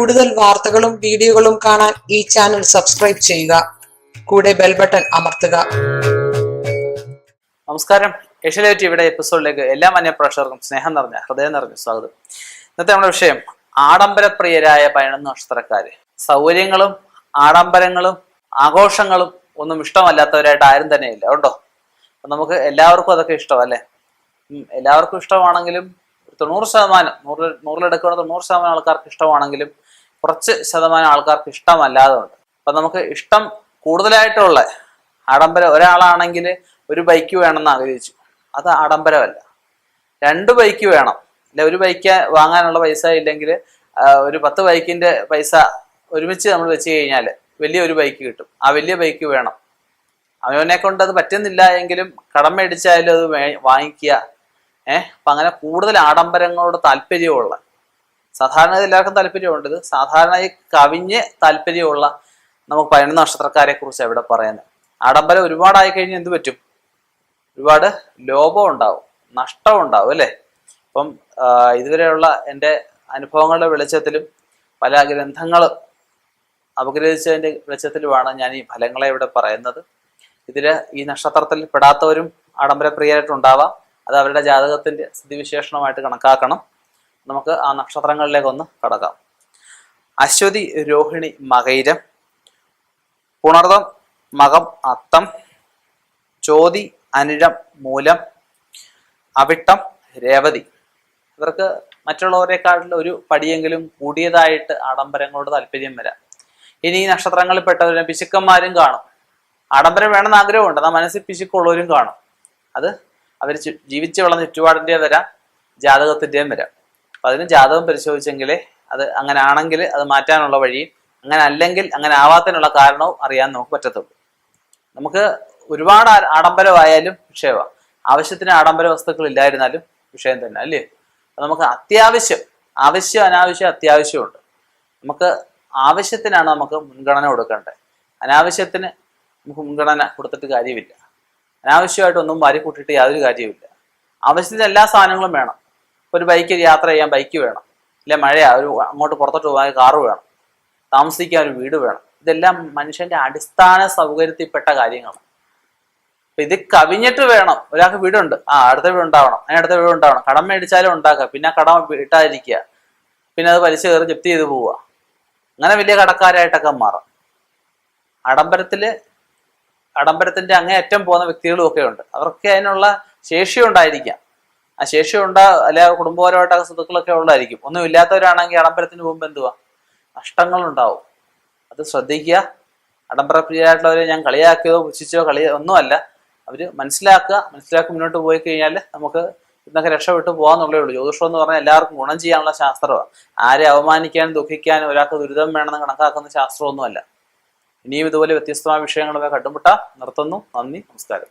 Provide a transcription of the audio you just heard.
കൂടുതൽ വാർത്തകളും വീഡിയോകളും കാണാൻ ഈ ചാനൽ സബ്സ്ക്രൈബ് ചെയ്യുക. കൂടെ ബെൽ ബട്ടൺ അമർത്തുക. നമസ്കാരം. ഏഷ്യാനെറ്റ് ടിവിയുടെ എപ്പിസോഡിലേക്ക് എല്ലാ മാന്യ പ്രേക്ഷകർക്കും സ്നേഹം നിറഞ്ഞ ഹൃദയം നിറഞ്ഞ സ്വാഗതം. ഇന്നത്തെ നമ്മുടെ വിഷയം ആഡംബരപ്രിയരായ 11 നക്ഷത്രക്കാര്. സൗകര്യങ്ങളും ആഡംബരങ്ങളും ആഘോഷങ്ങളും ഒന്നും ഇഷ്ടമല്ലാത്തവരായിട്ട് ആരും തന്നെ ഇല്ല, ഉണ്ടോ? അപ്പൊ നമുക്ക് എല്ലാവർക്കും അതൊക്കെ ഇഷ്ടമല്ലേ? എല്ലാവർക്കും ഇഷ്ടമാണെങ്കിലും 90%, നൂറിലെടുക്കുന്ന 90% ആൾക്കാർക്ക് ഇഷ്ടമാണെങ്കിലും കുറച്ച് ശതമാനം ആൾക്കാർക്ക് ഇഷ്ടമല്ലാതെ ഉണ്ട്. അപ്പൊ നമുക്ക് ഇഷ്ടം കൂടുതലായിട്ടുള്ള ആഡംബരം, ഒരാളാണെങ്കിൽ ഒരു ബൈക്ക് വേണമെന്ന് ആഗ്രഹിച്ചു, അത് ആഡംബരമല്ല. 2 ബൈക്ക് വേണം, അല്ലെ? ഒരു ബൈക്ക് വാങ്ങാനുള്ള പൈസ ഇല്ലെങ്കിൽ ഒരു 10 ബൈക്കിന്റെ പൈസ ഒരുമിച്ച് നമ്മൾ വെച്ച് കഴിഞ്ഞാൽ വലിയൊരു ബൈക്ക് കിട്ടും. ആ വലിയ ബൈക്ക് വേണം. അവനെ കൊണ്ട് അത് പറ്റുന്നില്ല എങ്കിലും കടം മേടിച്ചാലും അത് വാങ്ങിക്കുക. അപ്പൊ അങ്ങനെ കൂടുതൽ ആഡംബരങ്ങളോട് താല്പര്യമുള്ള, സാധാരണ എല്ലാവർക്കും താല്പര്യമുണ്ട്, ഇത് സാധാരണയായി കവിഞ്ഞ് താല്പര്യമുള്ള നമുക്ക് 11 നക്ഷത്രക്കാരെ കുറിച്ച് ഇവിടെ പറയുന്നത്. ആഡംബരം ഒരുപാടായി കഴിഞ്ഞാൽ എന്ത് പറ്റും? ഒരുപാട് ലോഭം ഉണ്ടാവും, നഷ്ടം ഉണ്ടാവും, അല്ലേ? അപ്പം ഇതുവരെയുള്ള എൻ്റെ അനുഭവങ്ങളുടെ വെളിച്ചത്തിലും പല ഗ്രന്ഥങ്ങൾ അപഗ്രഹിച്ചതിൻ്റെ വെളിച്ചത്തിലുമാണ് ഞാൻ ഈ ഫലങ്ങളെ ഇവിടെ പറയുന്നത്. ഇതിൽ ഈ നക്ഷത്രത്തിൽ പെടാത്തവരും ആഡംബരപ്രിയരായിട്ടുണ്ടാവാം. അത് അവരുടെ ജാതകത്തിന്റെ സ്ഥിതിവിശേഷണമായിട്ട് കണക്കാക്കണം. നമുക്ക് ആ നക്ഷത്രങ്ങളിലേക്കൊന്ന് കടക്കാം. അശ്വതി, രോഹിണി, മകയിരം, പുണർദം, മകം, അത്തം, ചോതി, അനിഴം, മൂലം, അവിട്ടം, രേവതി. ഇവർക്ക് മറ്റുള്ളവരെക്കാട്ടിൽ ഒരു പടിയെങ്കിലും കൂടിയതായിട്ട് ആഡംബരങ്ങളോട് താല്പര്യം വരാം. ഇനി ഈ നക്ഷത്രങ്ങളിൽ പെട്ടവരെ പിശുക്കന്മാരും കാണും. ആഡംബരം വേണമെന്ന് ആഗ്രഹമുണ്ട്, എന്നാൽ മനസ്സിൽ പിശുക്കുള്ളവരും കാണും. അത് അവർ ജീവിച്ചു വളർന്ന ചുറ്റുപാടിൻ്റെയും വരാം, ജാതകത്തിൻ്റെയും വരാം. അപ്പൊ അതിന് ജാതകം പരിശോധിച്ചെങ്കിലേ അത് അങ്ങനെ ആണെങ്കിൽ അത് മാറ്റാനുള്ള വഴിയും, അങ്ങനെ അല്ലെങ്കിൽ അങ്ങനെ ആവാത്തതിനുള്ള കാരണവും അറിയാൻ നമുക്ക് പറ്റത്തുള്ളൂ. നമുക്ക് ഒരുപാട് ആഡംബരമായാലും വിഷയമാണ്, ആവശ്യത്തിന് ആഡംബര വസ്തുക്കൾ ഇല്ലായിരുന്നാലും വിഷയം തന്നെ, അല്ലേ? നമുക്ക് അത്യാവശ്യം, അനാവശ്യം അത്യാവശ്യമുണ്ട്. നമുക്ക് ആവശ്യത്തിനാണ് നമുക്ക് മുൻഗണന കൊടുക്കേണ്ടത്. അനാവശ്യത്തിന് നമുക്ക് മുൻഗണന കൊടുത്തിട്ട് കാര്യമില്ല. അനാവശ്യമായിട്ടൊന്നും വാരി കൂട്ടിയിട്ട് യാതൊരു കാര്യമില്ല. ആവശ്യത്തിന് എല്ലാ സാധനങ്ങളും വേണം. ഒരു ബൈക്ക് യാത്ര ചെയ്യാൻ ബൈക്ക് വേണം, ഇല്ല മഴയാ ഒരു അങ്ങോട്ട് പുറത്തോട്ട് പോകാൻ കാറ് വേണം, താമസിക്കാൻ ഒരു വീട് വേണം. ഇതെല്ലാം മനുഷ്യന്റെ അടിസ്ഥാന സൗകര്യത്തിൽപ്പെട്ട കാര്യങ്ങളാണ്. അപ്പൊ ഇത് കവിഞ്ഞിട്ട് വേണം. ഒരാൾക്ക് വീടുണ്ട്, അടുത്ത വീട് ഉണ്ടാവണം, അടുത്ത വീട് ഉണ്ടാവണം. കടം മേടിച്ചാലും ഉണ്ടാക്കുക, പിന്നെ കടം ഇട്ടാതിരിക്കുക, പിന്നെ അത് പലിശ കയറി ജപ്തി ചെയ്ത് പോവുക. അങ്ങനെ വലിയ കടക്കാരായിട്ടൊക്കെ മാറാം. ആഡംബരത്തിന്റെ അങ്ങേയറ്റം പോകുന്ന വ്യക്തികളും ഒക്കെ ഉണ്ട്. അവർക്ക് അതിനുള്ള ശേഷി ഉണ്ടായിരിക്കാം. ആ ശേഷി അല്ലെ കുടുംബപരമായിട്ടൊക്കെ സ്വത്തുക്കളൊക്കെ ഉണ്ടായിരിക്കും. ഒന്നും ഇല്ലാത്തവരാണെങ്കിൽ ആഡംബരത്തിന് പോകുമ്പോൾ എന്തുവാ? നഷ്ടങ്ങളുണ്ടാവും. അത് ശ്രദ്ധിക്കുക. ആഡംബരപ്രിയരായിട്ടുള്ളവരെ ഞാൻ കളിയാക്കിയതോ പുച്ഛിച്ചോ ഒന്നുമല്ല. അവര് മനസ്സിലാക്കി മുന്നോട്ട് പോയി കഴിഞ്ഞാൽ നമുക്ക് ഇന്നൊക്കെ രക്ഷപ്പെട്ടു പോകാന്നുള്ളേ ഉള്ളൂ. ജ്യോതിഷം എന്ന് പറഞ്ഞാൽ എല്ലാവർക്കും ഗുണം ചെയ്യാനുള്ള ശാസ്ത്രമാണ്. ആരെ അവമാനിക്കാനും ദുഃഖിക്കാനും ഒരാൾക്ക് ദുരിതം വേണമെന്ന് കണക്കാക്കുന്ന ശാസ്ത്രമൊന്നുമല്ല. ഇനിയും ഇതുപോലെ വ്യത്യസ്തമായ വിഷയങ്ങളൊക്കെ കണ്ടുമുട്ടാം. നിർത്തുന്നു. നന്ദി, നമസ്കാരം.